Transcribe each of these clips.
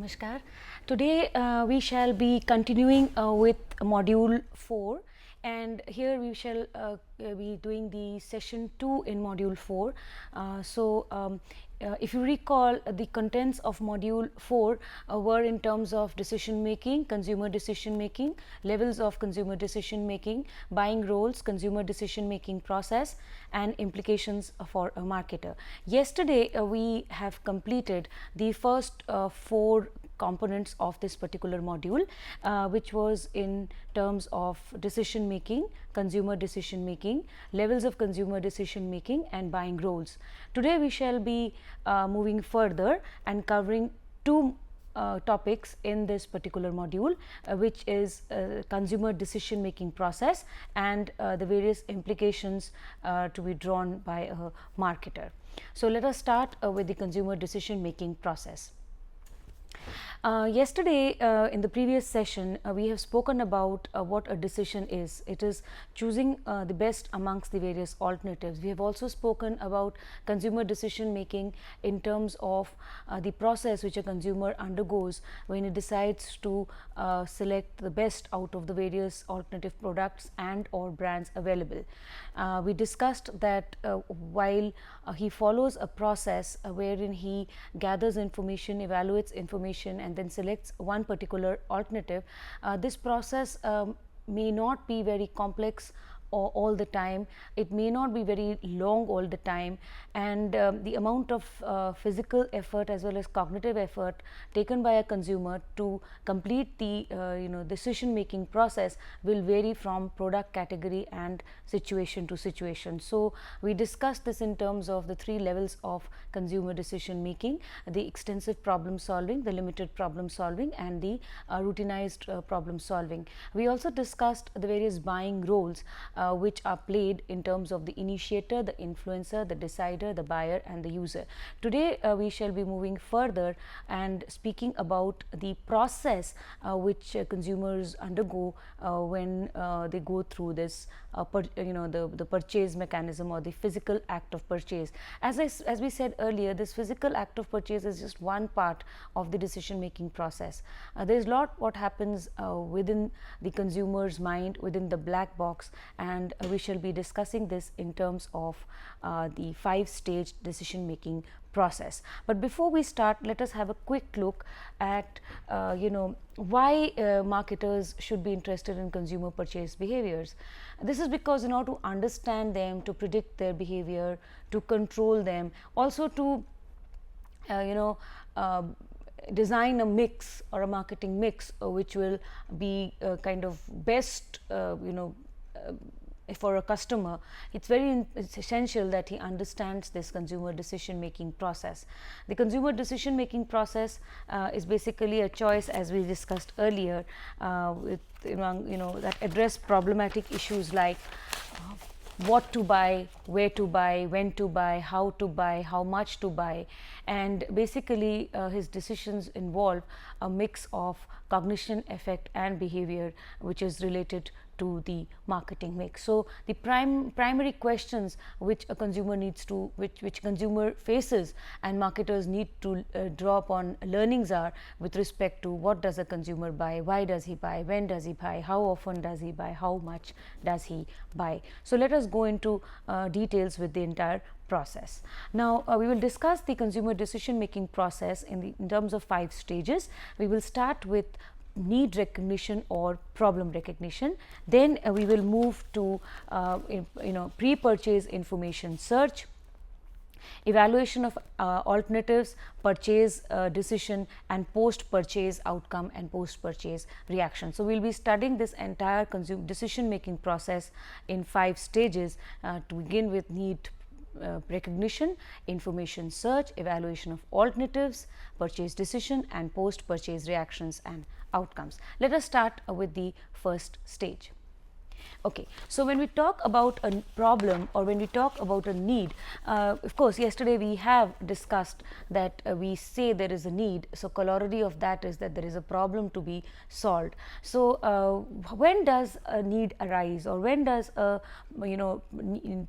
Namaskar. Today we shall be continuing with module 4, and here we shall be doing the session 2 in module 4. If you recall, the contents of module 4 were in terms of decision making, consumer decision making, levels of consumer decision making, buying roles, consumer decision making process, and implications for a marketer. Yesterday we have completed the first 4 components of this particular module, which was in terms of decision making, consumer decision making, levels of consumer decision making, and buying roles. Today we shall be moving further and covering 2 topics in this particular module, which is consumer decision making process and the various implications to be drawn by a marketer. So, let us start with the consumer decision making process. Yesterday in the previous session we have spoken about what a decision is. It is choosing the best amongst the various alternatives. We have also spoken about consumer decision making in terms of the process which a consumer undergoes when he decides to select the best out of the various alternative products and or brands available. We discussed that while he follows a process wherein he gathers information, evaluates information, and then selects one particular alternative, this process may not be very complex all the time, it may not be very long all the time, and the amount of physical effort as well as cognitive effort taken by a consumer to complete the decision making process will vary from product category and situation to situation. So, we discussed this in terms of the 3 levels of consumer decision making: the extensive problem solving, the limited problem solving, and the routinized problem solving. We also discussed the various buying roles which are played in terms of the initiator, the influencer, the decider, the buyer, and the user. Today we shall be moving further and speaking about the process which consumers undergo when they go through this the purchase mechanism or the physical act of purchase. As we said earlier, this physical act of purchase is just one part of the decision making process. There is a lot what happens within the consumer's mind, within the black box, and we shall be discussing this in terms of the 5-stage decision making process. But before we start, let us have a quick look at why marketers should be interested in consumer purchase behaviors. This is because in order to understand them, to predict their behavior, to control them, also to design a mix or a marketing mix which will be kind of best for a customer. It's essential that he understands this consumer decision making process. The consumer decision making process is basically a choice, as we discussed earlier, with that address problematic issues like what to buy, where to buy, when to buy, how much to buy, and basically his decisions involve a mix of cognition, affect, and behavior which is related to the marketing mix. So, the primary questions which a consumer needs to, which consumer faces and marketers need to draw upon learnings are with respect to what does a consumer buy, why does he buy, when does he buy, how often does he buy, how much does he buy. So, let us go into details with the entire process. Now, we will discuss the consumer decision making process in terms of 5 stages. We will start with need recognition or problem recognition. Then we will move to pre-purchase information search, evaluation of alternatives, purchase decision, and post-purchase outcome and post-purchase reaction. So, we will be studying this entire decision making process in 5 stages to begin with need recognition, information search, evaluation of alternatives, purchase decision, and post-purchase reactions and outcomes. Let us start with the first stage. Okay, so when we talk about a problem or when we talk about a need, of course, yesterday we have discussed that we say there is a need. So, corollary of that is that there is a problem to be solved. So, when does a need arise, or when does a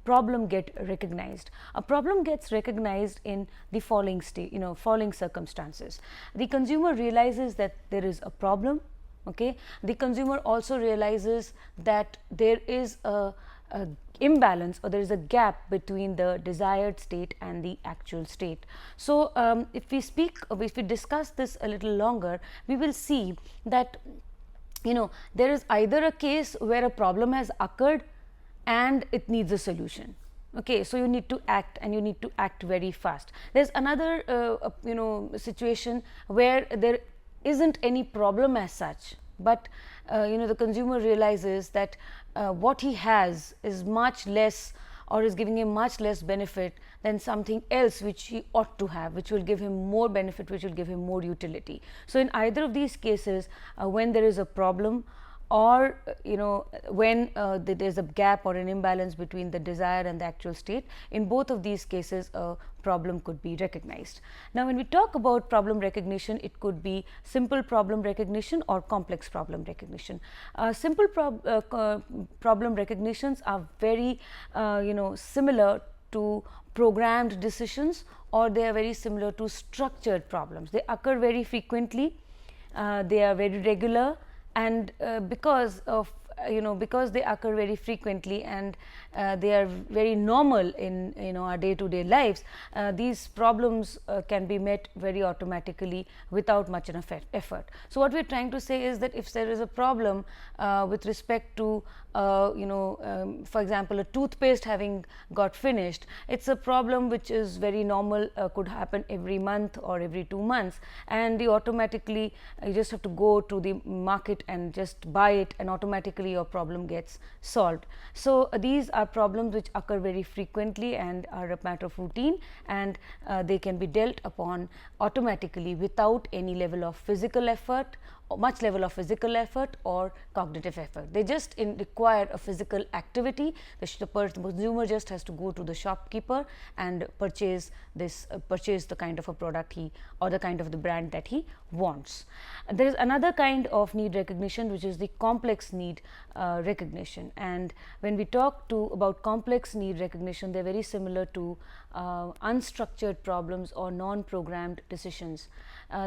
problem get recognized? A problem gets recognized in the following following circumstances. The consumer realizes that there is a problem. Okay. The consumer also realizes that there is a imbalance, or there is a gap between the desired state and the actual state. So, if we discuss this a little longer, we will see that there is either a case where a problem has occurred and it needs a solution. Okay, so you need to act, and you need to act very fast. There's another situation where there isn't any problem as such, but the consumer realizes that what he has is much less, or is giving him much less benefit than something else which he ought to have, which will give him more benefit, which will give him more utility. So, in either of these cases, when there is a problem, or when there is a gap or an imbalance between the desired and the actual state, in both of these cases a problem could be recognized. Now, when we talk about problem recognition, it could be simple problem recognition or complex problem recognition. Simple problem recognitions are very similar to programmed decisions, or they are very similar to structured problems. They occur very frequently, they are very regular, and because they occur very frequently, and they are very normal in our day-to-day lives, these problems can be met very automatically without much of effort. So, what we are trying to say is that if there is a problem with respect to for example, a toothpaste having got finished, it's a problem which is very normal, could happen every month or every 2 months, and you just have to go to the market and just buy it, and automatically your problem gets solved. So, these are problems which occur very frequently and are a matter of routine, and they can be dealt upon automatically without any level of physical effort, much level of physical effort or cognitive effort. They just require a physical activity. The consumer just has to go to the shopkeeper and purchase the kind of a product or the kind of the brand that he wants. There is another kind of need recognition, which is the complex need recognition, and when we talk about complex need recognition, they are very similar to unstructured problems or non-programmed decisions.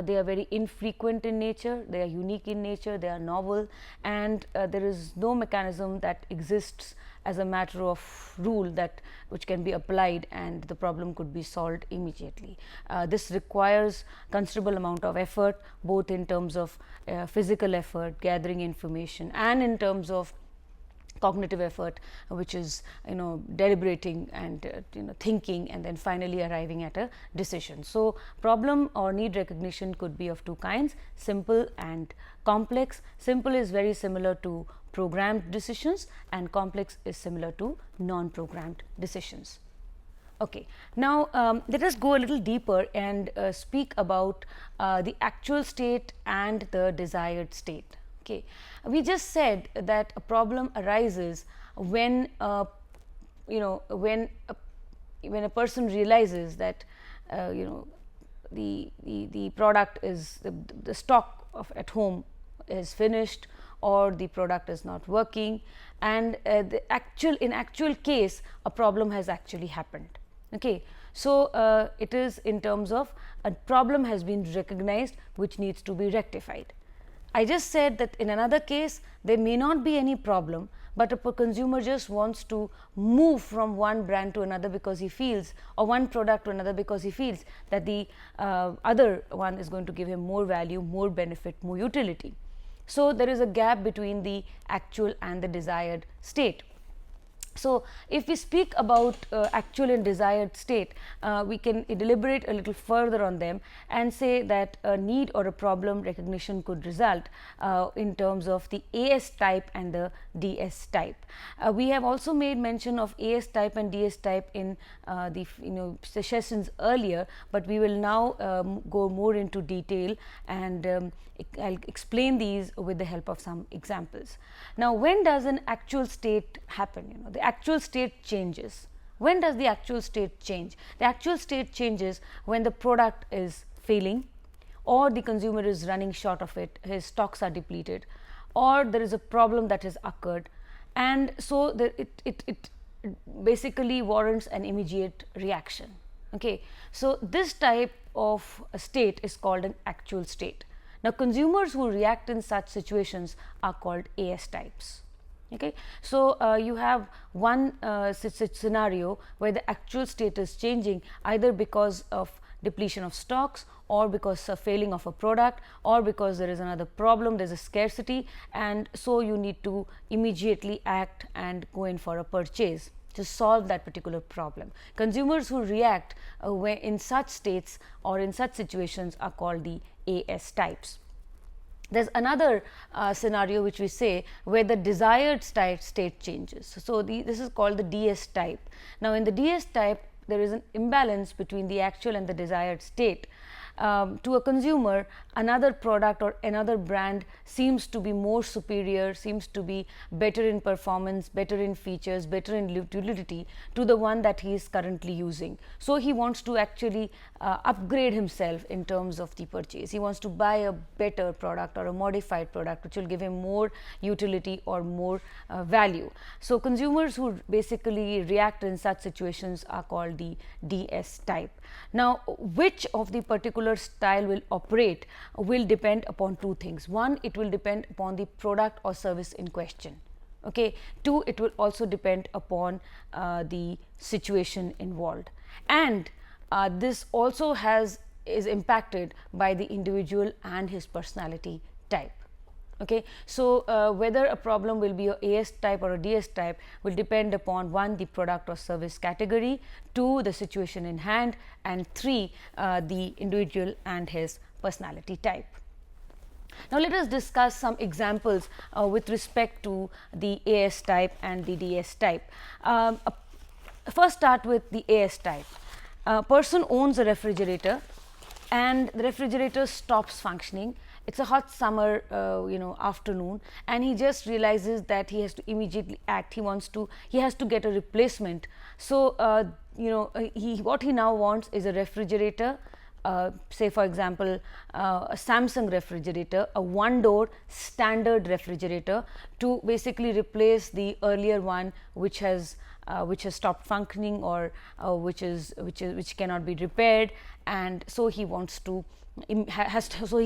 They are very infrequent in nature, they are unique in nature, they are novel, and there is no mechanism that exists as a matter of rule which can be applied and the problem could be solved immediately. This requires considerable amount of effort, both in terms of physical effort, gathering information, and in terms of cognitive effort, which is deliberating and thinking, and then finally arriving at a decision. So, problem or need recognition could be of two kinds: simple and complex. Simple is very similar to programmed decisions, and complex is similar to non-programmed decisions. Okay. Now, let us go a little deeper and speak about the actual state and the desired state. Okay. We just said that a problem arises when when a person realizes that the product is the stock at home is finished, or the product is not working, and in actual case a problem has actually happened. Okay. So, it is in terms of a problem has been recognized which needs to be rectified. I just said that in another case there may not be any problem, but a consumer just wants to move from one brand to another because he feels, or one product to another because he feels that the other one is going to give him more value, more benefit, more utility. So, there is a gap between the actual and the desired state. So, if we speak about actual and desired state, we can deliberate a little further on them and say that a need or a problem recognition could result in terms of the AS type and the DS type. We have also made mention of AS type and DS type in the sessions earlier, but we will now go more into detail, and I'll explain these with the help of some examples. Now, when does an actual state happen? The actual state changes. When does the actual state change? The actual state changes when the product is failing, or the consumer is running short of it, his stocks are depleted, or there is a problem that has occurred, and so it basically warrants an immediate reaction. Okay. So, this type of a state is called an actual state. Now, consumers who react in such situations are called AS types. Okay. So, you have one scenario where the actual state is changing either because of depletion of stocks, or because of failing of a product, or because there is another problem, there is a scarcity, and so you need to immediately act and go in for a purchase to solve that particular problem. Consumers who react in such states or in such situations are called the AS types. There is another scenario which we say where the desired state changes. So, this is called the DS type. Now, in the DS type, there is an imbalance between the actual and the desired state. To a consumer, another product or another brand seems to be more superior, seems to be better in performance, better in features, better in utility to the one that he is currently using. So, he wants to actually upgrade himself in terms of the purchase. He wants to buy a better product or a modified product which will give him more utility or more value. So, consumers who basically react in such situations are called the DS type. Now, which of the particular style will operate will depend upon two things. One, it will depend upon the product or service in question. Okay. Two, it will also depend upon the situation involved, and this also is impacted by the individual and his personality type. Okay. So, whether a problem will be a AS type or a DS type will depend upon one, the product or service category, two, the situation in hand, and three, the individual and his personality type. Now, let us discuss some examples with respect to the AS type and the DS type. First, start with the AS type. A person owns a refrigerator and the refrigerator stops functioning. It's a hot summer afternoon, and he just realizes that he has to immediately act. He has to get a replacement. So, what he now wants is a refrigerator, say for example, a Samsung refrigerator, a one door standard refrigerator, to basically replace the earlier one which has stopped functioning, or which cannot be repaired, and so he wants to he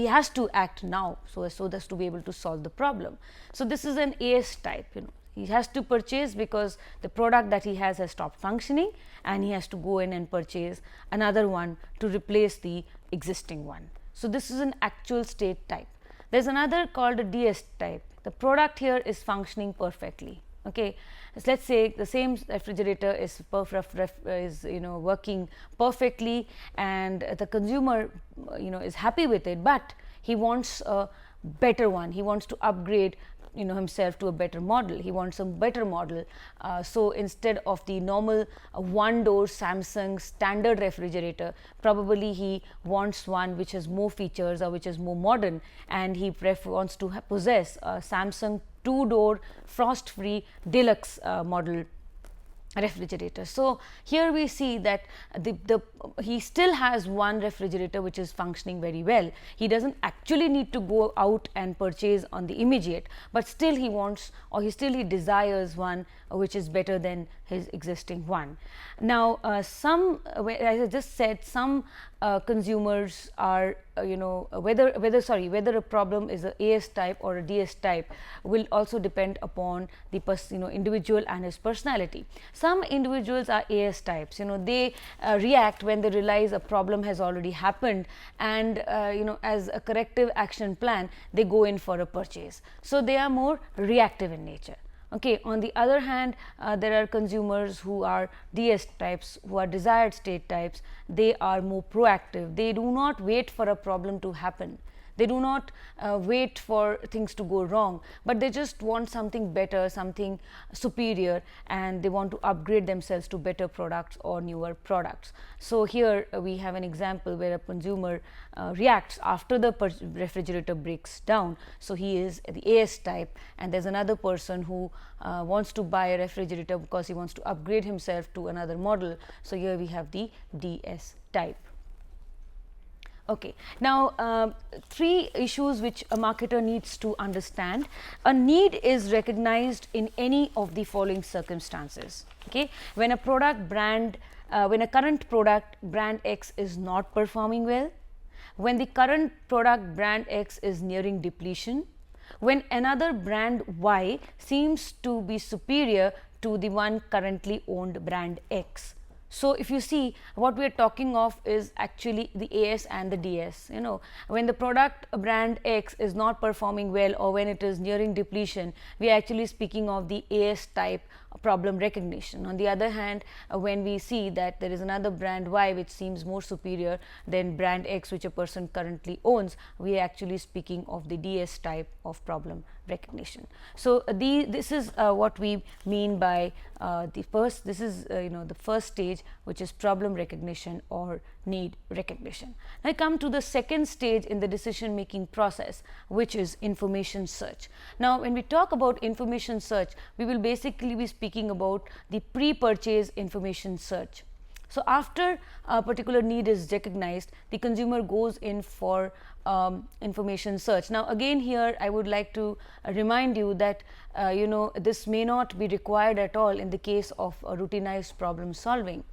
has to act now so as to be able to solve the problem. So, this is an AS type. He has to purchase because the product that he has stopped functioning, and he has to go in and purchase another one to replace the existing one. So, this is an actual state type. There is another called a DS type. The product here is functioning perfectly. Okay. So, let us say the same refrigerator is working perfectly, and the consumer is happy with it, but he wants a better one. He wants to upgrade himself to a better model. He wants a better model. So, instead of the normal one door Samsung standard refrigerator, probably he wants one which has more features or which is more modern, and he wants to possess a Samsung two door frost free deluxe model refrigerator. So, here we see that he still has one refrigerator which is functioning very well. He does not actually need to go out and purchase on the immediate, but still he wants, or he desires one which is better than his existing one. Now, as I just said, some consumers are whether a problem is a AS type or a DS type will also depend upon the individual and his personality. Some individuals are AS types. They react when they realize a problem has already happened, and as a corrective action plan they go in for a purchase. So, they are more reactive in nature. Okay. On the other hand, there are consumers who are DS types, who are desired state types. They are more proactive. They do not wait for a problem to happen. They do not wait for things to go wrong, but they just want something better, something superior, and they want to upgrade themselves to better products or newer products. So here we have an example where a consumer reacts after the refrigerator breaks down. So he is the AS type, and there's another person who wants to buy a refrigerator because he wants to upgrade himself to another model. So here we have the DS type. Okay. Now, three issues which a marketer needs to understand. A need is recognized in any of the following circumstances. Okay. When a product brand, when a current product brand X is not performing well, when the current product brand X is nearing depletion, when another brand Y seems to be superior to the one currently owned brand X. So, if you see, what we are talking of is actually the AS and the DS. You know, when the product brand X is not performing well, or when it is nearing depletion, we are actually speaking of the AS type problem recognition. On the other hand, when we see that there is another brand Y which seems more superior than brand X which a person currently owns, we are actually speaking of the DS type of problem recognition. So, this is what we mean by the first, this is the first stage, which is problem recognition or need recognition. Now, I come to the second stage in the decision making process, which is information search. Now, when we talk about information search, we will basically be speaking about the pre-purchase information search. So, after a particular need is recognized, the consumer goes in for information search. Now, again here I would like to remind you that this may not be required at all in the case of routinized problem solving.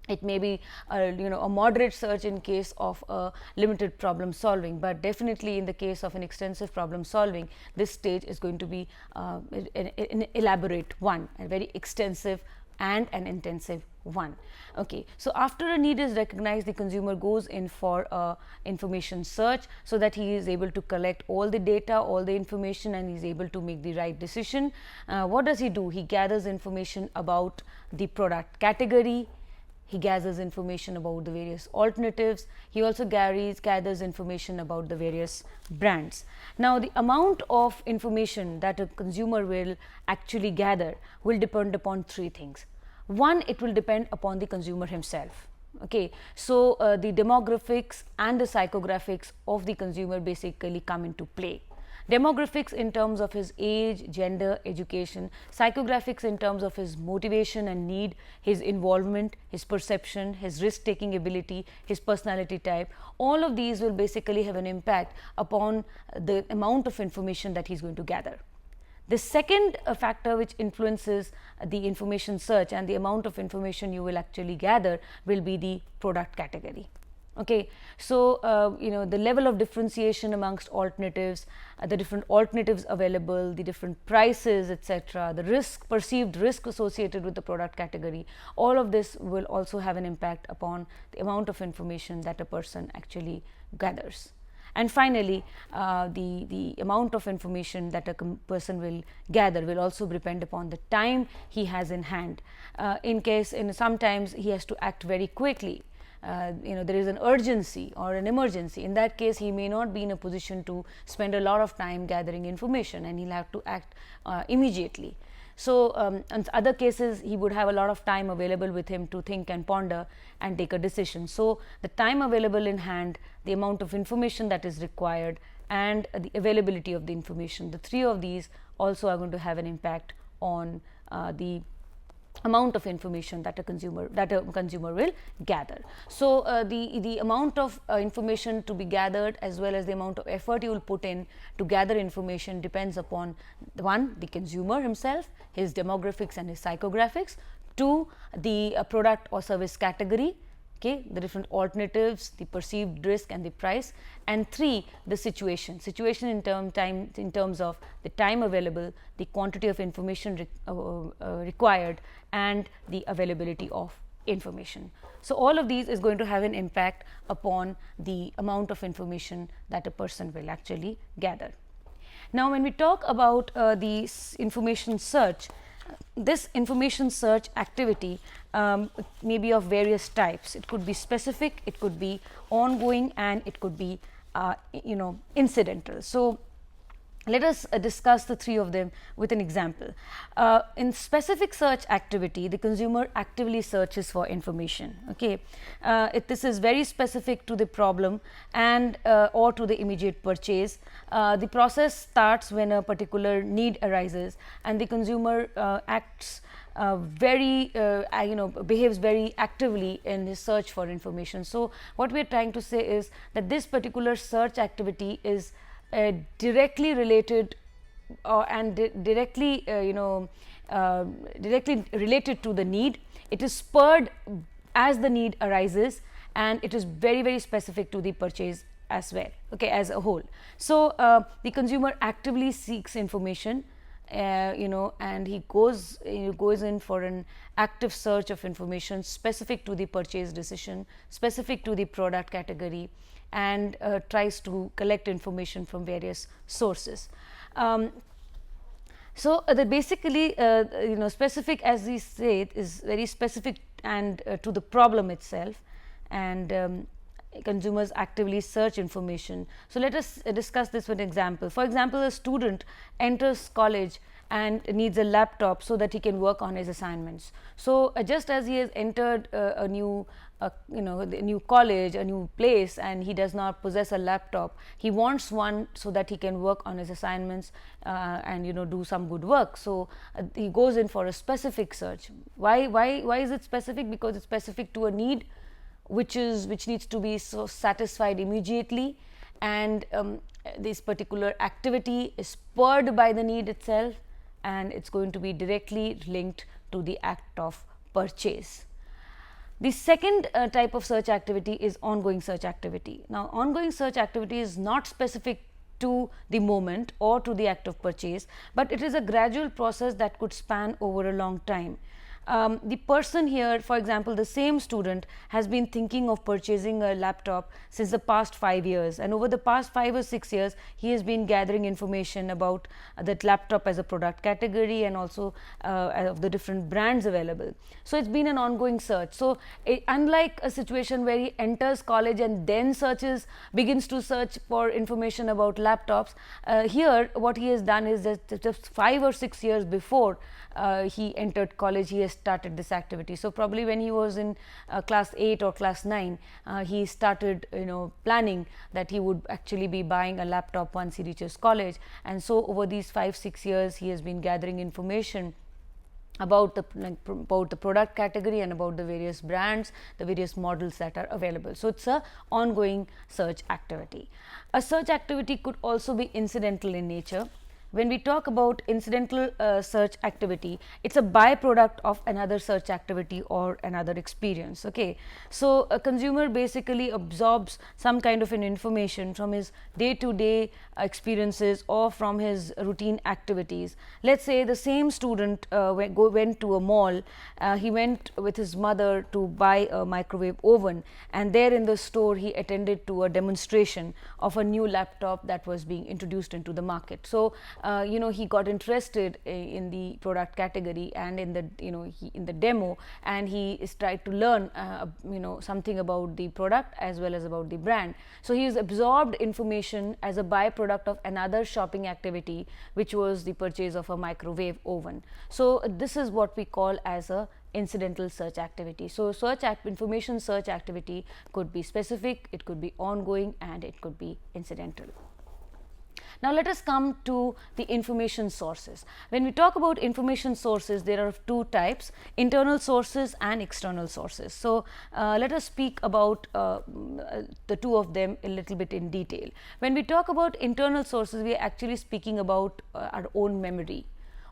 It may be a moderate search in case of a limited problem solving, but definitely in the case of an extensive problem solving, this stage is going to be an elaborate one, a very extensive and an intensive one. Okay. So, after a need is recognized, the consumer goes in for a information search, so that he is able to collect all the data, all the information, and he is able to make the right decision. What does he do? He gathers information about the product category. He gathers information about the various alternatives. He also gathers information about the various brands. Now, the amount of information that a consumer will actually gather will depend upon three things. One, it will depend upon the consumer himself. Okay. So, the demographics and the psychographics of the consumer basically come into play. Demographics in terms of his age, gender, education, psychographics in terms of his motivation and need, his involvement, his perception, his risk taking ability, his personality type, all of these will basically have an impact upon the amount of information that he is going to gather. The second factor which influences the information search and the amount of information you will actually gather will be the product category. Okay. So, the level of differentiation amongst alternatives, the different alternatives available, the different prices, etc., the risk, perceived risk associated with the product category, all of this will also have an impact upon the amount of information that a person actually gathers. And finally, the amount of information that a person will gather will also depend upon the time he has in hand. Sometimes he has to act very quickly. There is an urgency or an emergency. In that case, he may not be in a position to spend a lot of time gathering information, and he will have to act immediately. So, in other cases, he would have a lot of time available with him to think and ponder and take a decision. So, the time available in hand, the amount of information that is required, and the availability of the information, the three of these also are going to have an impact on the amount of information that a consumer will gather. So, the amount of information to be gathered as well as the amount of effort you will put in to gather information depends upon one, the consumer himself, his demographics and his psychographics, two, the product or service category, okay, the different alternatives, the perceived risk and the price, and three, the situation in terms of the time available, the quantity of information required, and the availability of information. So, all of these is going to have an impact upon the amount of information that a person will actually gather. Now, when we talk about the information search, this information search activity may be of various types. It could be specific, it could be ongoing, and it could be incidental. So, let us discuss the three of them with an example. In specific search activity, the consumer actively searches for information. Okay, this is very specific to the problem and or to the immediate purchase. The process starts when a particular need arises, and the consumer acts behaves very actively in his search for information. So, what we are trying to say is that this particular search activity is directly related and directly related to the need. It is spurred as the need arises, and it is very, very specific to the purchase as well, okay, as a whole. So, the consumer actively seeks information, and he goes in for an active search of information specific to the purchase decision, specific to the product category, and tries to collect information from various sources. So, basically specific, as we say, it is very specific and to the problem itself, and consumers actively search information. So, let us discuss this with an example. For example, a student enters college and needs a laptop so that he can work on his assignments. So, just as he has entered a new new college, a new place, and he does not possess a laptop, he wants one so that he can work on his assignments and do some good work. So, he goes in for a specific search. Why is it specific? Because it's specific to a need which needs to be satisfied immediately, and this particular activity is spurred by the need itself, and it's going to be directly linked to the act of purchase. The second type of search activity is ongoing search activity. Now, ongoing search activity is not specific to the moment or to the act of purchase, but it is a gradual process that could span over a long time. The person here, for example, the same student has been thinking of purchasing a laptop since the past 5 years, and over the past 5 or 6 years he has been gathering information about that laptop as a product category, and also of the different brands available. So, it's been an ongoing search. So, unlike a situation where he enters college and then begins to search for information about laptops, here what he has done is that just 5 or 6 years before he entered college, he has started this activity. So, probably when he was in class 8 or class 9, he started planning that he would actually be buying a laptop once he reaches college, and so over these 5-6 years he has been gathering information about the product category and about the various brands, the various models that are available. So, it's a ongoing search activity. A search activity could also be incidental in nature. When we talk about incidental search activity, it's a byproduct of another search activity or another experience. Okay, so a consumer basically absorbs some kind of an information from his day-to-day experiences or from his routine activities. Let's say the same student went to a mall. He went with his mother to buy a microwave oven, and there in the store he attended to a demonstration of a new laptop that was being introduced into the market. So, he got interested in the product category and in the in the demo, and he is tried to learn something about the product as well as about the brand. So, he has absorbed information as a byproduct of another shopping activity, which was the purchase of a microwave oven. So, this is what we call as a incidental search activity. So, information search activity could be specific, it could be ongoing, and it could be incidental. Now, let us come to the information sources. When we talk about information sources, there are two types: internal sources and external sources. So, let us speak about the two of them a little bit in detail. When we talk about internal sources, we are actually speaking about our own memory.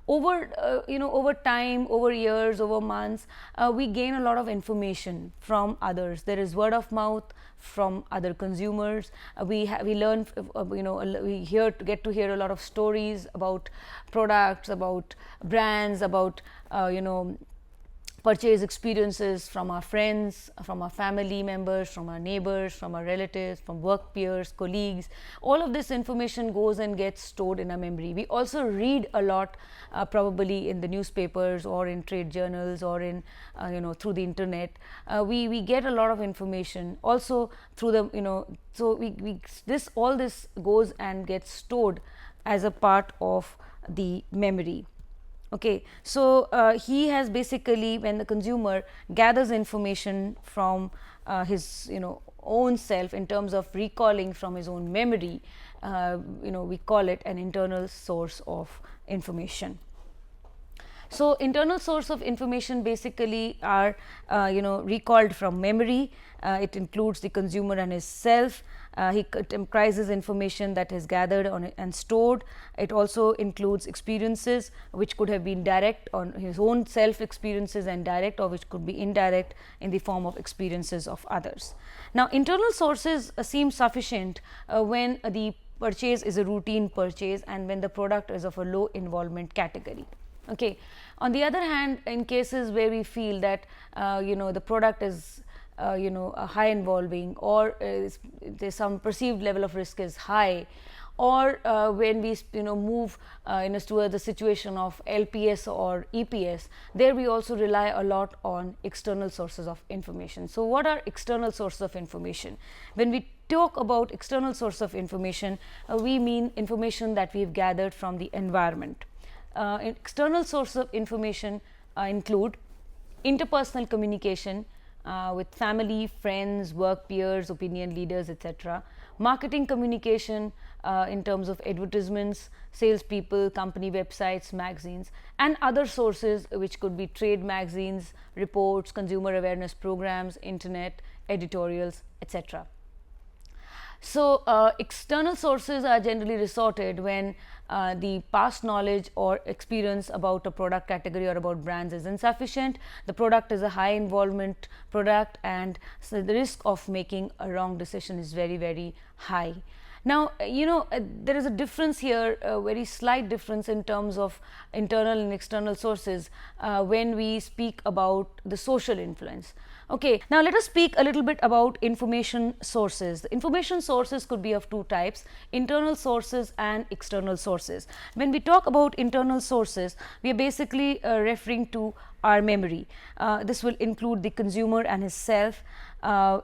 Over time, over years, over months, we gain a lot of information from others. There is word of mouth from other consumers. We learn, we get to hear a lot of stories about products, about brands, about purchase experiences from our friends, from our family members, from our neighbors, from our relatives, from work peers, colleagues. All of this information goes and gets stored in our memory. We also read a lot, probably in the newspapers or in trade journals or in through the internet. We get a lot of information also through the so all this goes and gets stored as a part of the memory. Okay, so he has basically, when the consumer gathers information from his own self in terms of recalling from his own memory, we call it an internal source of information. So, internal source of information basically are recalled from memory. It includes the consumer and his self. It comprises information that is gathered on and stored. It also includes experiences which could have been direct on his own self experiences and direct, or which could be indirect in the form of experiences of others. Now, internal sources seem sufficient when the purchase is a routine purchase and when the product is of a low involvement category. Okay. On the other hand, in cases where we feel that the product is a high involving, or there's some perceived level of risk is high, or when we move towards the situation of LPS or EPS, there we also rely a lot on external sources of information. So, what are external sources of information? When we talk about external source of information, we mean information that we've gathered from the environment. External sources of information include interpersonal communication with family, friends, work peers, opinion leaders, etc. Marketing communication in terms of advertisements, salespeople, company websites, magazines, and other sources which could be trade magazines, reports, consumer awareness programs, internet, editorials, etc. So, external sources are generally resorted when the past knowledge or experience about a product category or about brands is insufficient, the product is a high involvement product, and so the risk of making a wrong decision is very, very high. Now, there is a difference here, a very slight difference in terms of internal and external sources when we speak about the social influence. Okay, now let us speak a little bit about information sources. The information sources could be of two types: internal sources and external sources. When we talk about internal sources, we are basically referring to our memory. This will include the consumer and his self.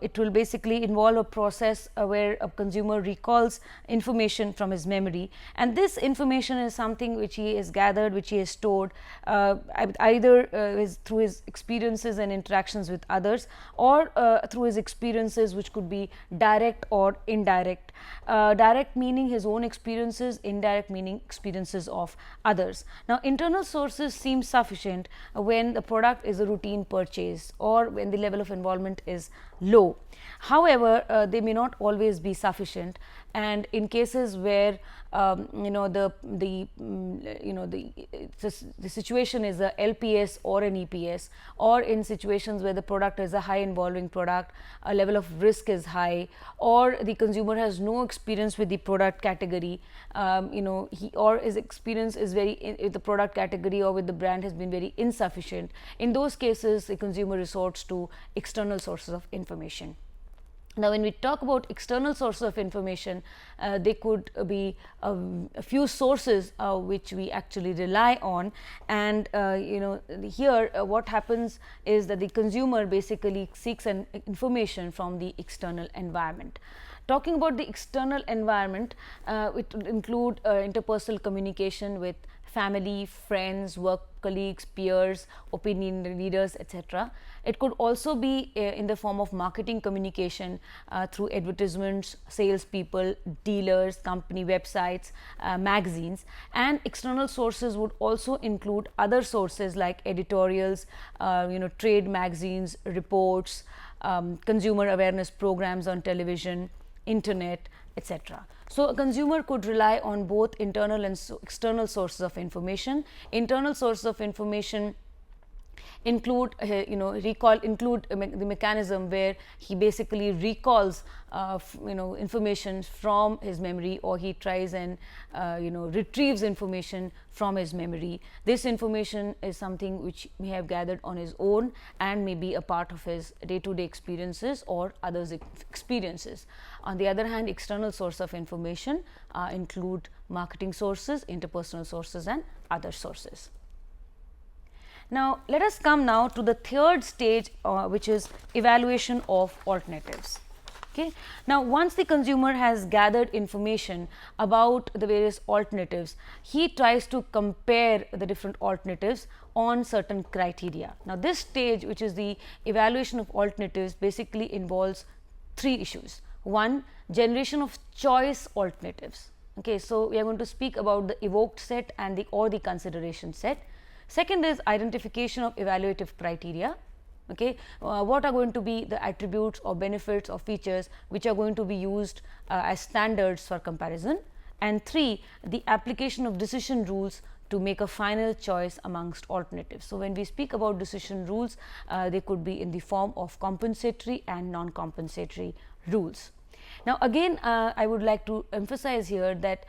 It will basically involve a process where a consumer recalls information from his memory, and this information is something which he has gathered, which he has stored either through his experiences and interactions with others, or through his experiences which could be direct or indirect. Direct meaning his own experiences, indirect meaning experiences of others. Now, internal sources seem sufficient when the product is a routine purchase or when the level of involvement is low. However, they may not always be sufficient, and in cases where the situation is a LPS or an EPS, or in situations where the product is a high involving product, a level of risk is high, or the consumer has no experience with the product category, he or his experience is with the product category or with the brand has been very insufficient. In those cases, the consumer resorts to external sources of information. Now, when we talk about external sources of information, they could be a few sources which we actually rely on, and here what happens is that the consumer basically seeks an information from the external environment. Talking about the external environment, it would include interpersonal communication with family, friends, work colleagues, peers, opinion leaders, etc. It could also be in the form of marketing communication through advertisements, salespeople, dealers, company websites, magazines, and external sources would also include other sources like editorials, trade magazines, reports, consumer awareness programs on television, internet, etc. So, a consumer could rely on both internal and external sources of information. Internal sources of information include the mechanism where he basically recalls information from his memory, or he tries and retrieves information from his memory. This information is something which he have gathered on his own and may be a part of his day-to-day experiences or others' experiences. On the other hand, external source of information include marketing sources, interpersonal sources, and other sources. Now, let us come now to the third stage, which is evaluation of alternatives. Okay. Now, once the consumer has gathered information about the various alternatives, he tries to compare the different alternatives on certain criteria. Now, this stage, which is the evaluation of alternatives, basically involves three issues. One, generation of choice alternatives. Okay. So, we are going to speak about the evoked set and the consideration set. Second is identification of evaluative criteria. Okay. What are going to be the attributes or benefits or features which are going to be used as standards for comparison. And three, the application of decision rules to make a final choice amongst alternatives. So, when we speak about decision rules, they could be in the form of compensatory and non-compensatory rules. Now, again I would like to emphasize here that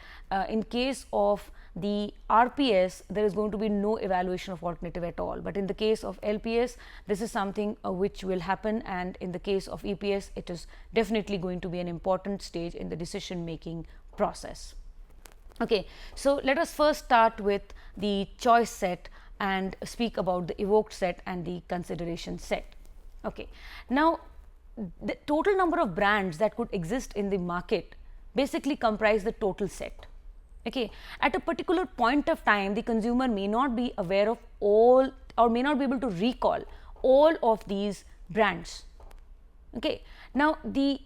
in case of the RPS, there is going to be no evaluation of alternative at all, but in the case of LPS, this is something which will happen, and in the case of EPS, it is definitely going to be an important stage in the decision making process. Okay. So, let us first start with the choice set and speak about the evoked set and the consideration set. Okay. Now, the total number of brands that could exist in the market basically comprise the total set. Okay. At a particular point of time, the consumer may not be aware of all, or may not be able to recall all of these brands. Okay. Now, the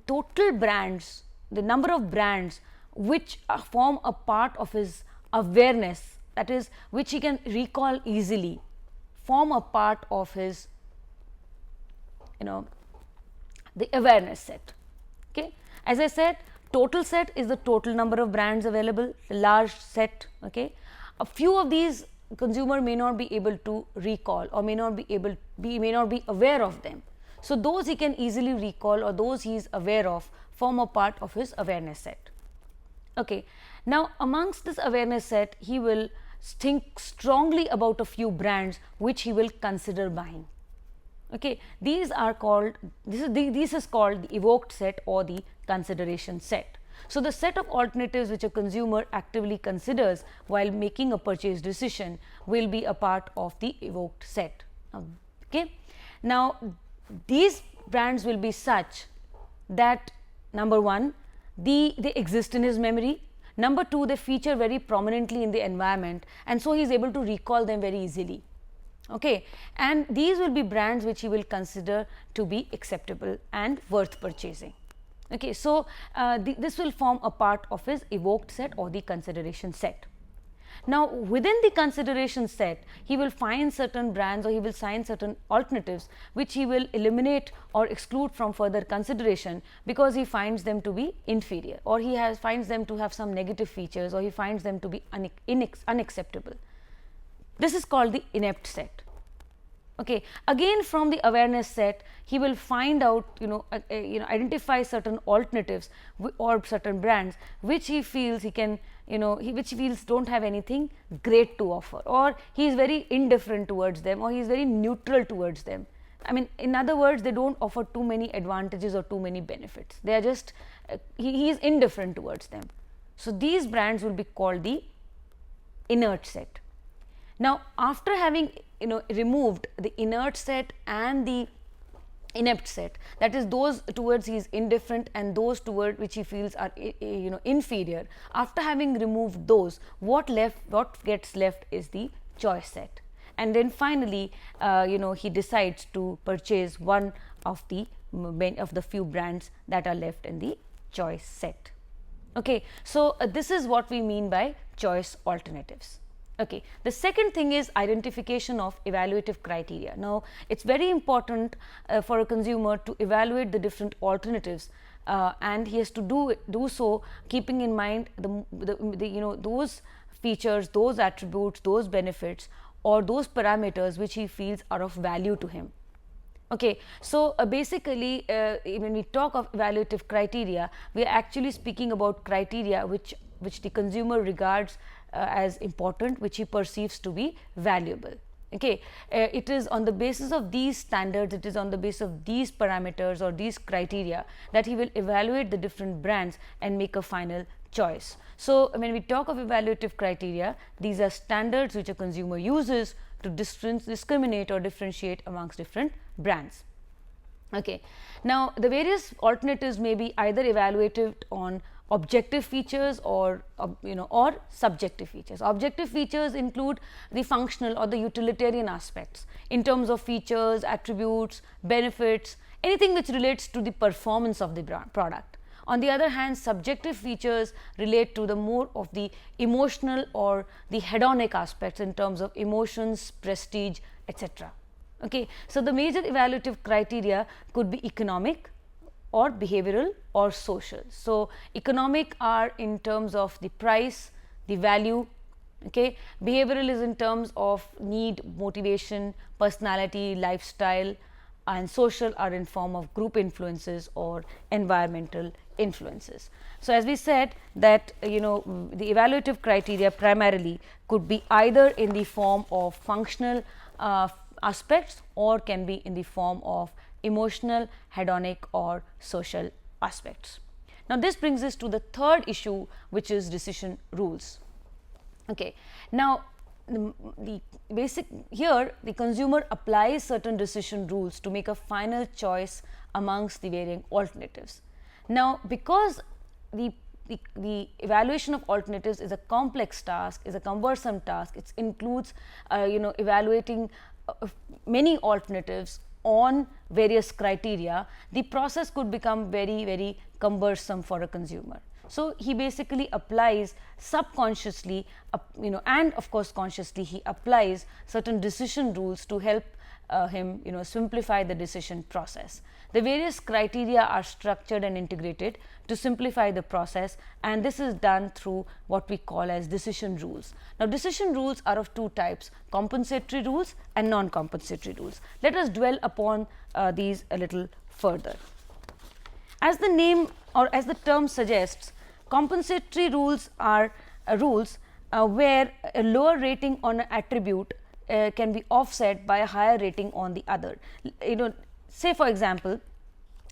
total brands, the number of brands which form a part of his awareness, that is, which he can recall easily, form a part of his the awareness set. Okay. As I said, total set is the total number of brands available, the large set. Okay. A few of these consumer may not be able to recall, or may not be aware of them. So, those he can easily recall, or those he is aware of, form a part of his awareness set. Okay. Now, amongst this awareness set, he will think strongly about a few brands which he will consider buying. Okay. This is called the evoked set or the consideration set. So, the set of alternatives which a consumer actively considers while making a purchase decision will be a part of the evoked set. Okay. Now, these brands will be such that number one, they exist in his memory. Number two, they feature very prominently in the environment, and so he is able to recall them very easily. Okay. And these will be brands which he will consider to be acceptable and worth purchasing. Okay. So, this will form a part of his evoked set or the consideration set. Now, within the consideration set, he will find certain brands, or he will find certain alternatives which he will eliminate or exclude from further consideration, because he finds them to be inferior, or he finds them to have some negative features, or he finds them to be unacceptable. This is called the inept set. Okay. Again, from the awareness set, he will find out, identify certain alternatives or certain brands which he feels he can, which he feels don't have anything great to offer, or he is very indifferent towards them, or he is very neutral towards them. I mean, in other words, they don't offer too many advantages or too many benefits. They are just, he is indifferent towards them. So, these brands will be called the inert set. Now, after having removed the inert set and the inept set, that is those towards he is indifferent and those toward which he feels are inferior, after having removed those, what gets left is the choice set. And then finally, he decides to purchase one of the few brands that are left in the choice set. Okay. So, this is what we mean by choice alternatives. Okay. The second thing is identification of evaluative criteria. Now, it is very important for a consumer to evaluate the different alternatives, and he has to do so keeping in mind those features, those attributes, those benefits or those parameters which he feels are of value to him. Okay, so basically when we talk of evaluative criteria, we are actually speaking about criteria which the consumer regards as important, which he perceives to be valuable. Okay, it is on the basis of these standards, it is on the basis of these parameters or these criteria that he will evaluate the different brands and make a final choice. So when we talk of evaluative criteria, these are standards which a consumer uses to discriminate or differentiate amongst different brands. Okay. Now, the various alternatives may be either evaluated on objective features or or subjective features. Objective features include the functional or the utilitarian aspects in terms of features, attributes, benefits, anything which relates to the performance of the product. On the other hand, subjective features relate to the more of the emotional or the hedonic aspects in terms of emotions, prestige, etc. Okay. So, the major evaluative criteria could be economic or behavioral or social. So, economic are in terms of the price, the value. Okay. Behavioral is in terms of need, motivation, personality, lifestyle, and social are in form of group influences or environmental influences. So, as we said that the evaluative criteria primarily could be either in the form of functional aspects or can be in the form of emotional, hedonic or social aspects. Now, this brings us to the third issue, which is decision rules. Okay. Now, the basic here the consumer applies certain decision rules to make a final choice amongst the varying alternatives. Now, because the evaluation of alternatives is a complex task, is a cumbersome task, it includes evaluating many alternatives on various criteria, the process could become very cumbersome for a consumer. So, he basically applies subconsciously and of course consciously he applies certain decision rules to help him simplify the decision process. The various criteria are structured and integrated to simplify the process, and this is done through what we call as decision rules. Now, decision rules are of two types: compensatory rules and non-compensatory rules. Let us dwell upon these a little further. As the name or as the term suggests, compensatory rules are rules where a lower rating on an attribute can be offset by a higher rating on the other. Say for example,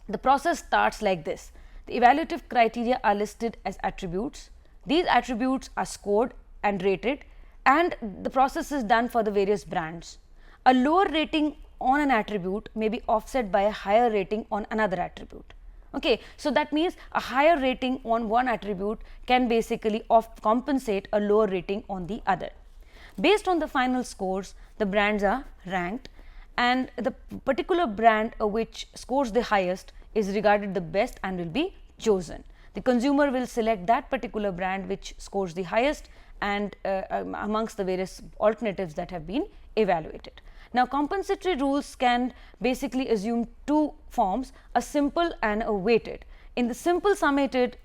the process starts like this: the evaluative criteria are listed as attributes. These attributes are scored and rated, and the process is done for the various brands. A lower rating on an attribute may be offset by a higher rating on another attribute. Okay. So, that means a higher rating on one attribute can basically compensate a lower rating on the other. Based on the final scores, the brands are ranked, and the particular brand which scores the highest is regarded the best and will be chosen. The consumer will select that particular brand which scores the highest and amongst the various alternatives that have been evaluated. Now, compensatory rules can basically assume two forms: a simple and a weighted. In the simple summated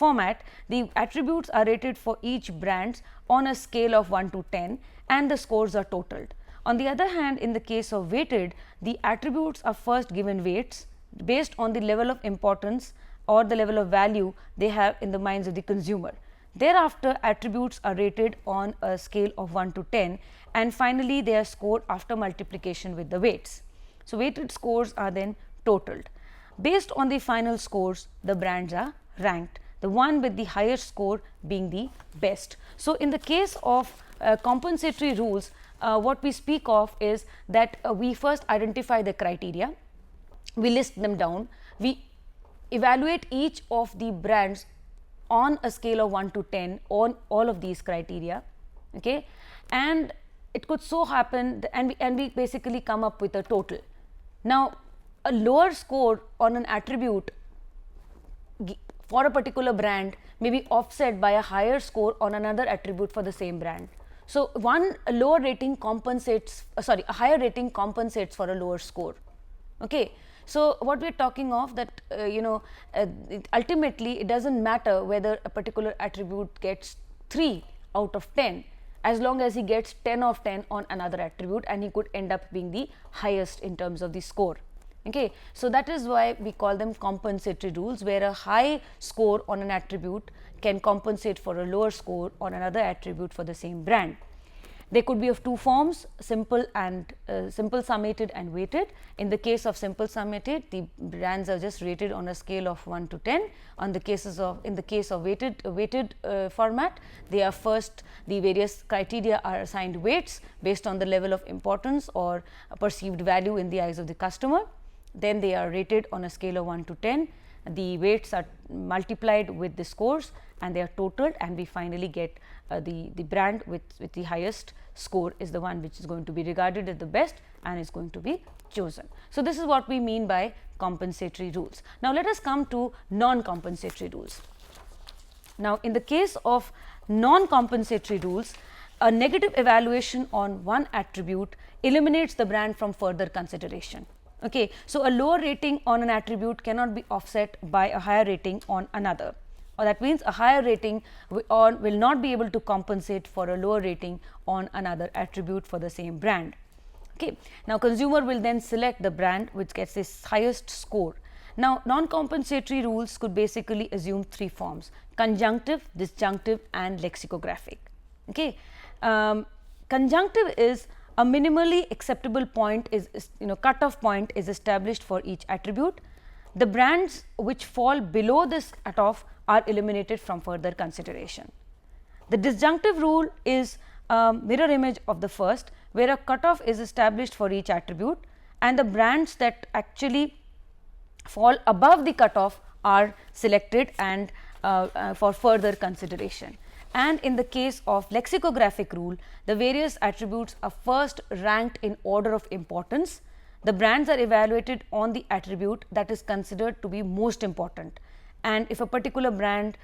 format, the attributes are rated for each brand on a scale of 1 to 10 and the scores are totaled. On the other hand, in the case of weighted, the attributes are first given weights based on the level of importance or the level of value they have in the minds of the consumer. Thereafter, attributes are rated on a scale of 1 to 10, and finally, they are scored after multiplication with the weights. So, weighted scores are then totaled. Based on the final scores, the brands are ranked, the one with the highest score being the best. So, in the case of compensatory rules, what we speak of is that we first identify the criteria, we list them down, we evaluate each of the brands on a scale of 1 to 10 on all of these criteria, okay, and it could so happen and we basically come up with a total. Now, a lower score on an attribute for a particular brand may be offset by a higher score on another attribute for the same brand. So, a lower rating compensates a higher rating compensates for a lower score. Okay. So, what we are talking of that ultimately it does not matter whether a particular attribute gets 3 out of 10, as long as he gets 10 of 10 on another attribute, and he could end up being the highest in terms of the score. Okay. So, that is why we call them compensatory rules, where a high score on an attribute can compensate for a lower score on another attribute for the same brand. They could be of two forms, simple and simple summated and weighted. In the case of simple summated, the brands are just rated on a scale of 1 to 10. On the cases of, in the case of weighted format, they are first, the various criteria are assigned weights based on the level of importance or perceived value in the eyes of the customer. Then they are rated on a scale of 1 to 10. The weights are multiplied with the scores and they are totaled, and we finally get the brand with the highest score is the one which is going to be regarded as the best and is going to be chosen. So, this is what we mean by compensatory rules. Now, let us come to non-compensatory rules. Now, in the case of non-compensatory rules, a negative evaluation on one attribute eliminates the brand from further consideration. Okay. So, a lower rating on an attribute cannot be offset by a higher rating on another, or that means a higher rating will not be able to compensate for a lower rating on another attribute for the same brand. Okay. Now, consumer will then select the brand which gets this highest score. Now, non-compensatory rules could basically assume three forms: conjunctive, disjunctive and lexicographic. Okay. Conjunctive is a minimally acceptable point is cutoff point is established for each attribute. The brands which fall below this cutoff are eliminated from further consideration. The disjunctive rule is a mirror image of the first, where a cutoff is established for each attribute and the brands that actually fall above the cutoff are selected and for further consideration. And in the case of lexicographic rule, the various attributes are first ranked in order of importance. The brands are evaluated on the attribute that is considered to be most important, and if a particular brand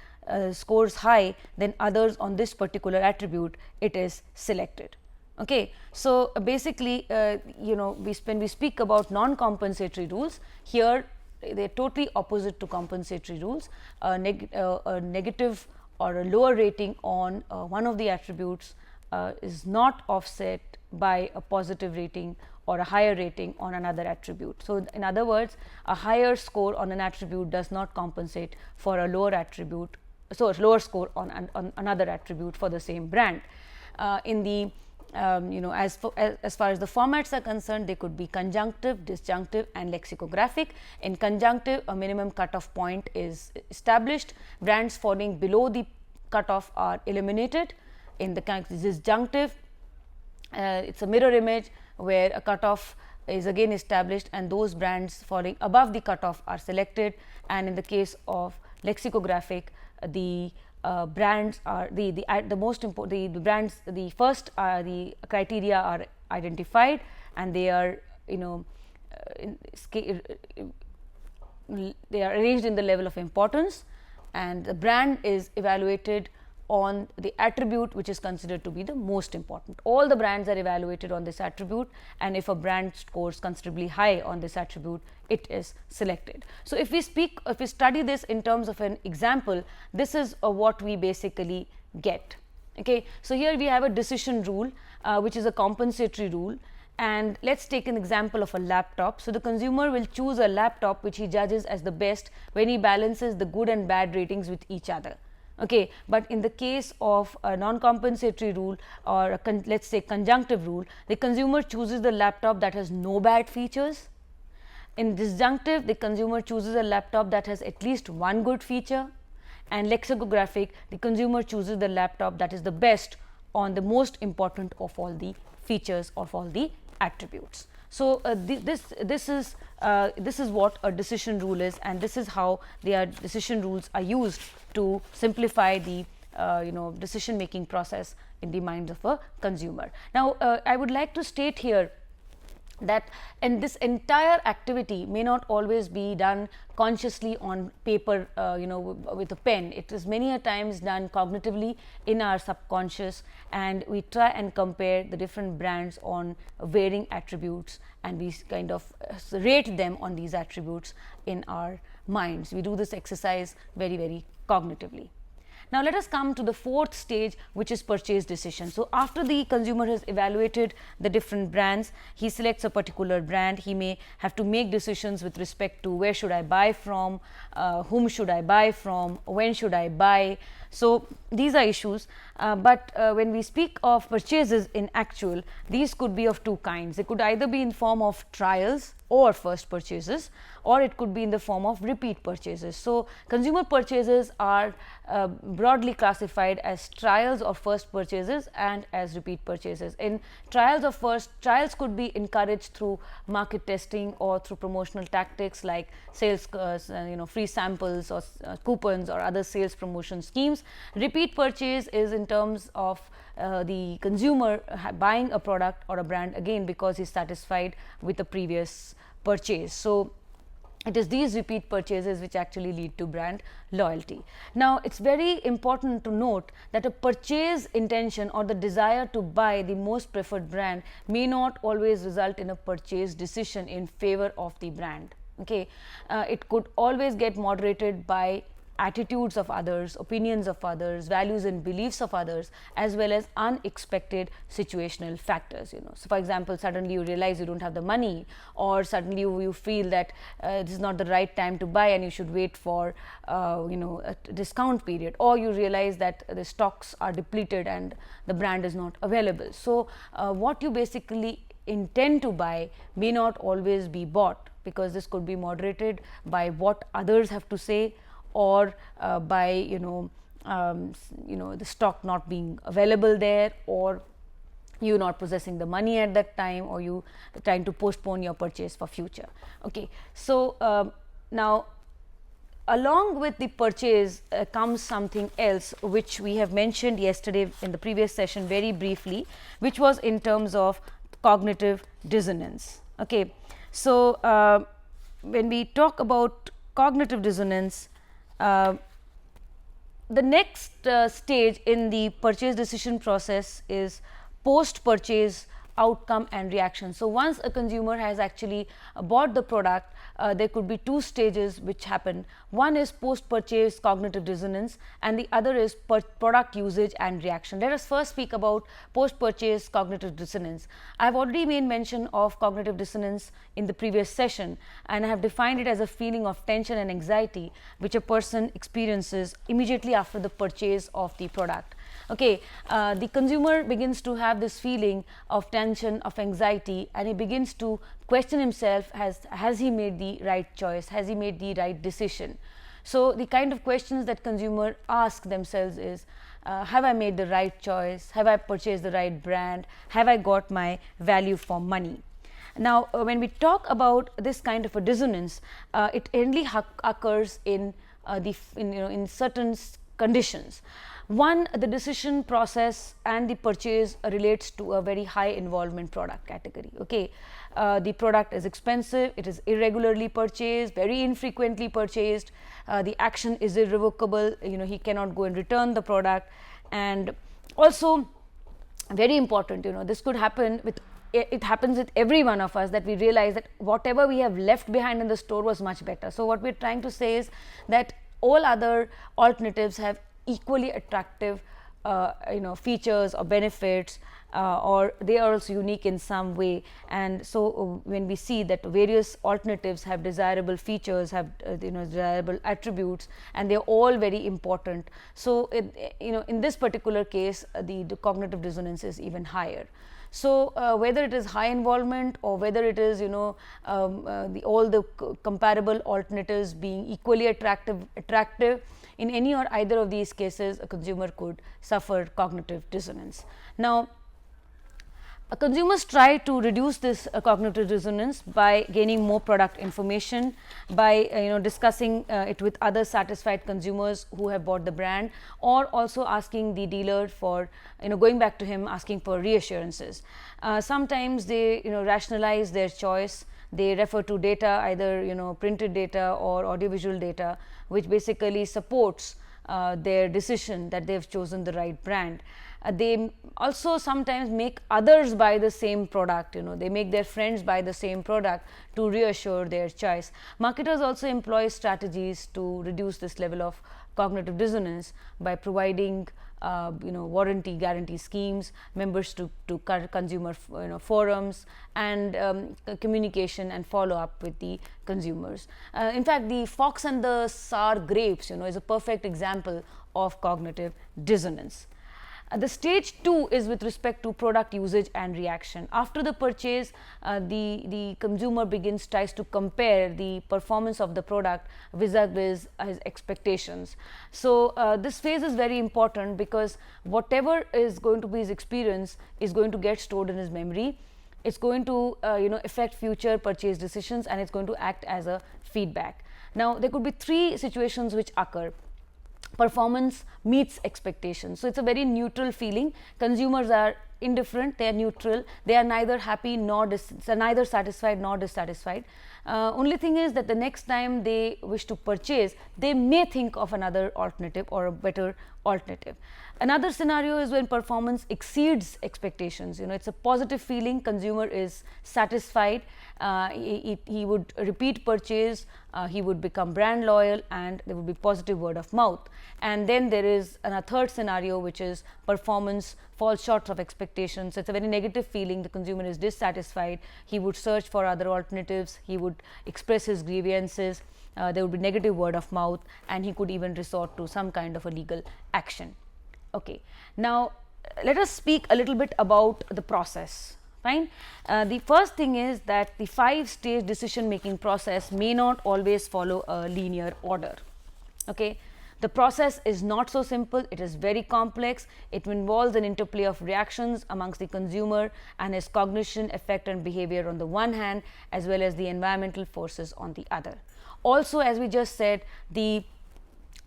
scores high, then others on this particular attribute, it is selected. Okay. So, basically when we speak about non-compensatory rules, here they are totally opposite to compensatory rules. A negative or a lower rating on one of the attributes is not offset by a positive rating or a higher rating on another attribute. So, in other words, a higher score on an attribute does not compensate for a lower attribute, so a lower score on another attribute for the same brand. In the as far as the formats are concerned, they could be conjunctive, disjunctive and lexicographic. In conjunctive, a minimum cutoff point is established. Brands falling below the cutoff are eliminated. In the disjunctive, it is a mirror image where a cutoff is again established and those brands falling above the cutoff are selected. And in the case of lexicographic, the brands are the most important, the brands, the first are the criteria are identified and they are they are arranged in the level of importance, and the brand is evaluated on the attribute which is considered to be the most important. All the brands are evaluated on this attribute, and if a brand scores considerably high on this attribute, it is selected. So, if we study this in terms of an example, this is what we basically get. Okay. So, here we have a decision rule which is a compensatory rule, and let us take an example of a laptop. So, the consumer will choose a laptop which he judges as the best when he balances the good and bad ratings with each other. Okay. But in the case of a non-compensatory rule or let us say conjunctive rule, the consumer chooses the laptop that has no bad features. In disjunctive, the consumer chooses a laptop that has at least one good feature, and lexicographic, the consumer chooses the laptop that is the best on the most important of all the features of all the attributes. So, this is what a decision rule is, and this is how decision rules are used to simplify the decision making process in the minds of a consumer. Now, I would like to state here that this entire activity may not always be done consciously on paper, with a pen. It is many a times done cognitively in our subconscious, and we try and compare the different brands on varying attributes, and we kind of rate them on these attributes in our minds. We do this exercise very, very cognitively. Now let us come to the fourth stage, which is purchase decision. So after the consumer has evaluated the different brands, he selects a particular brand. He may have to make decisions with respect to where should I buy from, whom should I buy from, when should I buy. So these are issues, but when we speak of purchases in actual, these could be of two kinds. They could either be in form of trials or first purchases, or it could be in the form of repeat purchases. So consumer purchases are broadly classified as trials or first purchases and as repeat purchases. In trials could be encouraged through market testing or through promotional tactics like sales, free samples or coupons or other sales promotion schemes. Repeat purchase is in terms of the consumer buying a product or a brand again because he is satisfied with the previous purchase. So it is these repeat purchases which actually lead to brand loyalty. Now it's very important to note that a purchase intention or the desire to buy the most preferred brand may not always result in a purchase decision in favor of the brand. Okay, it could always get moderated by attitudes of others, opinions of others, values and beliefs of others, as well as unexpected situational factors. So for example, suddenly you realize you don't have the money, or suddenly you feel that this is not the right time to buy and you should wait for a discount period, or you realize that the stocks are depleted and the brand is not available. So what you basically intend to buy may not always be bought, because this could be moderated by what others have to say, or by the stock not being available there, or you not possessing the money at that time, or you trying to postpone your purchase for future. Okay, so now along with the purchase comes something else which we have mentioned yesterday in the previous session very briefly, which was in terms of cognitive dissonance. Okay, so when we talk about cognitive dissonance, the next stage in the purchase decision process is post purchase outcome and reaction. So once a consumer has actually bought the product, there could be two stages which happen. One is post purchase cognitive dissonance and the other is product usage and reaction. Let us first speak about post purchase cognitive dissonance. I have already made mention of cognitive dissonance in the previous session, and I have defined it as a feeling of tension and anxiety which a person experiences immediately after the purchase of the product. Okay, the consumer begins to have this feeling of tension, of anxiety, and he begins to question himself, has he made the right choice, has he made the right decision. So the kind of questions that consumer ask themselves is, have I made the right choice, have I purchased the right brand, have I got my value for money. Now when we talk about this kind of a dissonance, it only occurs in certain conditions. One, the decision process and the purchase relates to a very high involvement product category. Okay, the product is expensive, it is irregularly purchased, very infrequently purchased, the action is irrevocable, he cannot go and return the product. And also very important, this could happen with, it happens with every one of us, that we realize that whatever we have left behind in the store was much better. So what we are trying to say is that all other alternatives have equally attractive features or benefits, or they are also unique in some way. And so when we see that various alternatives have desirable features, have desirable attributes, and they are all very important, so in this particular case the cognitive dissonance is even higher. So whether it is high involvement or whether it is all the comparable alternatives being equally attractive, in any or either of these cases a consumer could suffer cognitive dissonance. Now consumers try to reduce this cognitive dissonance by gaining more product information, by discussing it with other satisfied consumers who have bought the brand, or also asking the dealer for going back to him asking for reassurances. Sometimes they rationalize their choice. They refer to data, either printed data or audiovisual data, which basically supports their decision that they have chosen the right brand. They also sometimes make others buy the same product, they make their friends buy the same product to reassure their choice. Marketers also employ strategies to reduce this level of cognitive dissonance by providing warranty guarantee schemes, members to consumer forums, and communication and follow up with the consumers. In fact, the fox and the sour grapes is a perfect example of cognitive dissonance. The stage 2 is with respect to product usage and reaction. After the purchase, the consumer tries to compare the performance of the product vis-a-vis his expectations. So this phase is very important, because whatever is going to be his experience is going to get stored in his memory. It's going to affect future purchase decisions, and it's going to act as a feedback. Now, there could be 3 situations which occur. Performance meets expectations. So it's a very neutral feeling. Consumers are indifferent, they are neutral, they are neither happy nor neither satisfied nor dissatisfied. Only thing is that the next time they wish to purchase, they may think of another alternative or a better alternative. Another scenario is when performance exceeds expectations. It's a positive feeling, consumer is satisfied, he would repeat purchase, he would become brand loyal, and there would be positive word of mouth. And then there is a third scenario, which is performance falls short of expectations. It's a very negative feeling, the consumer is dissatisfied, he would search for other alternatives, he would express his grievances, there would be negative word of mouth, and he could even resort to some kind of a legal action. Okay. Now, let us speak a little bit about the process. Fine. The first thing is that the 5-stage decision making process may not always follow a linear order. Okay. The process is not so simple, it is very complex. It involves an interplay of reactions amongst the consumer and his cognition, effect and behavior on the one hand, as well as the environmental forces on the other. Also, as we just said, the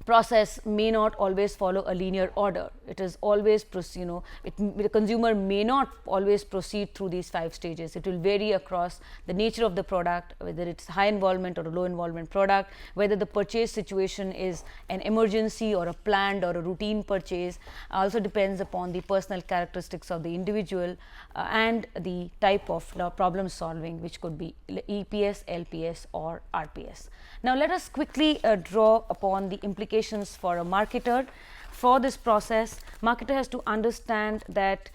process may not always follow a linear order. It is always, the consumer may not always proceed through these 5 stages. It will vary across the nature of the product, whether it's high involvement or a low involvement product, whether the purchase situation is an emergency or a planned or a routine purchase. Also depends upon the personal characteristics of the individual and the type of problem solving, which could be EPS, LPS or RPS. Now, let us quickly draw upon the implications for a marketer. For this process, marketer has to understand that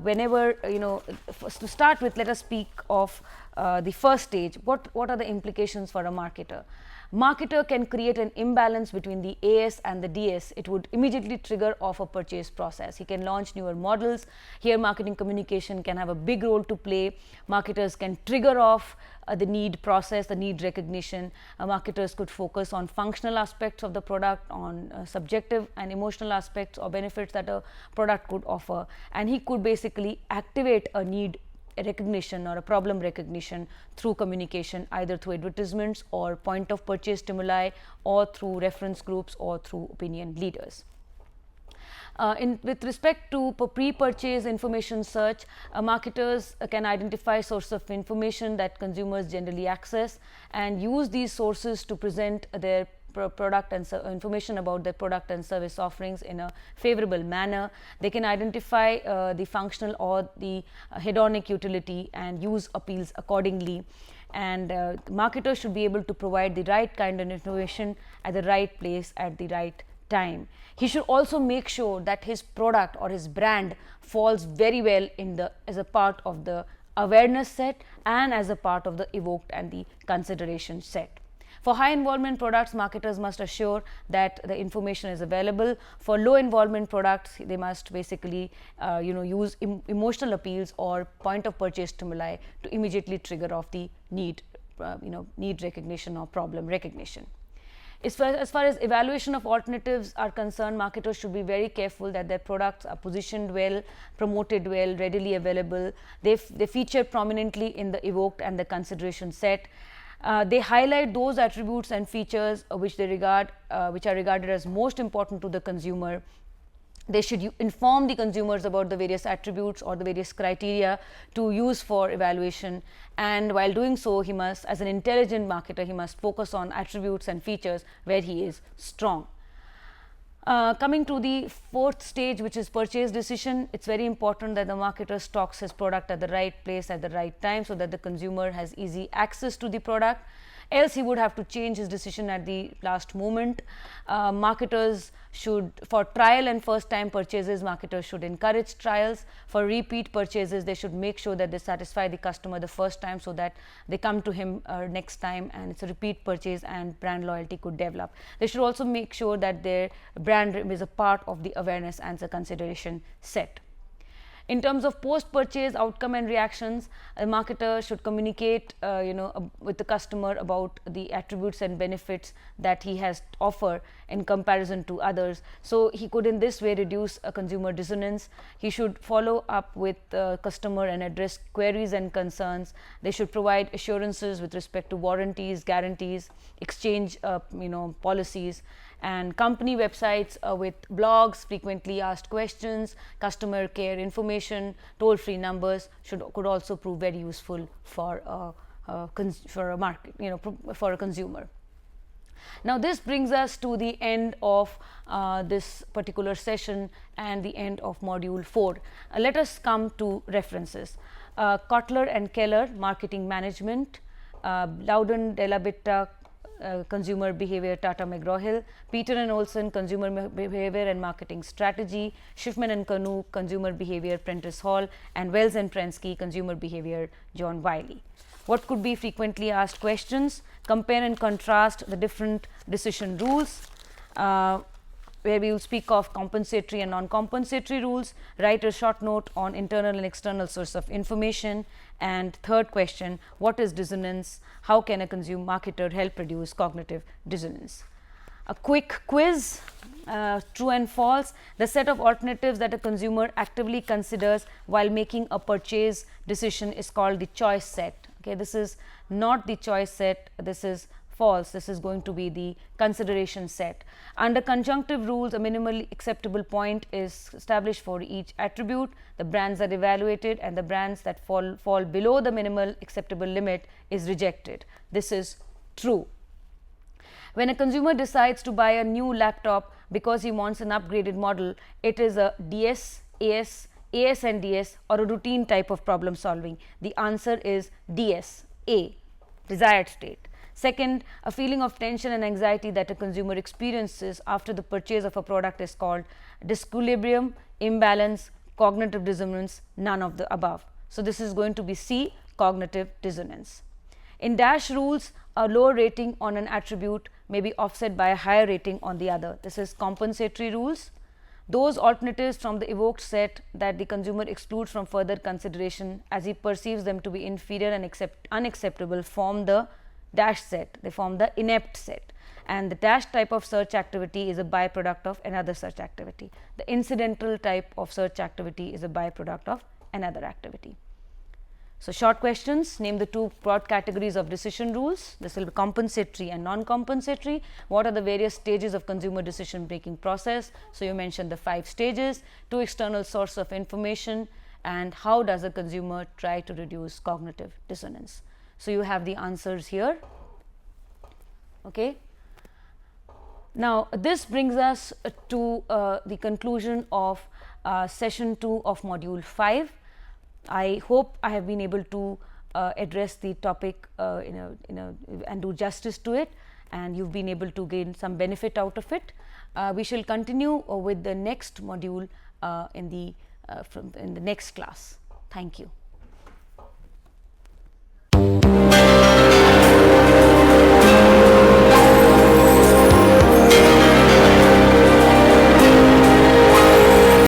whenever, to start with, let us speak of the first stage. What are the implications for a marketer? Marketer can create an imbalance between the AS and the DS. It would immediately trigger off a purchase process. He can launch newer models. Here, marketing communication can have a big role to play. Marketers can trigger off the need process, the need recognition. Marketers could focus on functional aspects of the product, on subjective and emotional aspects or benefits that a product could offer, and he could basically activate a need recognition or a problem recognition through communication, either through advertisements or point of purchase stimuli, or through reference groups or through opinion leaders. With respect to pre-purchase information search, marketers can identify sources of information that consumers generally access and use these sources to present their product and information about their product and service offerings in a favorable manner. They can identify the functional or the hedonic utility and use appeals accordingly. And marketers should be able to provide the right kind of information at the right place at the right time. He should also make sure that his product or his brand falls very well as a part of the awareness set and as a part of the evoked and the consideration set. For high involvement products, marketers must assure that the information is available. For low involvement products, they must basically use emotional appeals or point of purchase stimuli to immediately trigger off the need recognition or problem recognition. As far as evaluation of alternatives are concerned, marketers should be very careful that their products are positioned well, promoted well, readily available. They feature prominently in the evoked and the consideration set. They highlight those attributes and features which are regarded as most important to the consumer. They should inform the consumers about the various attributes or the various criteria to use for evaluation, and while doing so, he must, as an intelligent marketer, he must focus on attributes and features where he is strong. Coming to the fourth stage, which is purchase decision, it's very important that the marketer stocks his product at the right place at the right time, so that the consumer has easy access to the product. Else he would have to change his decision at the last moment. Marketers should, for trial and first time purchases, marketers should encourage trials. For repeat purchases, they should make sure that they satisfy the customer the first time, so that they come to him next time and it's a repeat purchase and brand loyalty could develop. They should also make sure that their brand is a part of the awareness and the consideration set. In terms of post-purchase outcome and reactions, a marketer should communicate with the customer about the attributes and benefits that he has to offer in comparison to others. So he could in this way reduce a consumer dissonance. He should follow up with the customer and address queries and concerns. They should provide assurances with respect to warranties, guarantees, exchange policies, and company websites with blogs, frequently asked questions, customer care information, toll-free numbers could also prove very useful for a consumer. Now, this brings us to the end of this particular session and the end of module 4. Let us come to references. Kotler and Keller, Marketing Management, Loudon, Della Bitta, Consumer Behavior, Tata McGraw-Hill, Peter and Olson, Consumer Behavior and Marketing Strategy, Schiffman and Kanu, Consumer Behavior, Prentice Hall, and Wells and Prensky, Consumer Behavior, John Wiley. What could be frequently asked questions? Compare and contrast the different decision rules, where we will speak of compensatory and non-compensatory rules, write a short note on internal and external source of information, and third question, what is dissonance? How can a consumer marketer help reduce cognitive dissonance? A quick quiz, true and false. The set of alternatives that a consumer actively considers while making a purchase decision is called the choice set. Okay, this is not the choice set, this is false. This is going to be the consideration set. Under conjunctive rules, a minimally acceptable point is established for each attribute. The brands are evaluated, and the brands that fall below the minimal acceptable limit is rejected. This is true. When a consumer decides to buy a new laptop because he wants an upgraded model, it is a DS, AS, AS and DS, or a routine type of problem solving. The answer is DS, A, desired state. Second, a feeling of tension and anxiety that a consumer experiences after the purchase of a product is called disequilibrium, imbalance, cognitive dissonance, none of the above. So, this is going to be C, cognitive dissonance. In dash rules, a lower rating on an attribute may be offset by a higher rating on the other. This is compensatory rules. Those alternatives from the evoked set that the consumer excludes from further consideration as he perceives them to be inferior and unacceptable form the dash set, they form the inept set, and the dash type of search activity is a byproduct of another search activity. The incidental type of search activity is a byproduct of another activity. So, short questions, name the two broad categories of decision rules. This will be compensatory and non-compensatory. What are the various stages of consumer decision making process? So, you mentioned the 5 stages, 2 external sources of information, and how does a consumer try to reduce cognitive dissonance. So, you have the answers here. Okay. Now, this brings us to the conclusion of session 2 of module 5. I hope I have been able to address the topic and do justice to it, and you've been able to gain some benefit out of it. We shall continue with the next module in the next class. Thank you.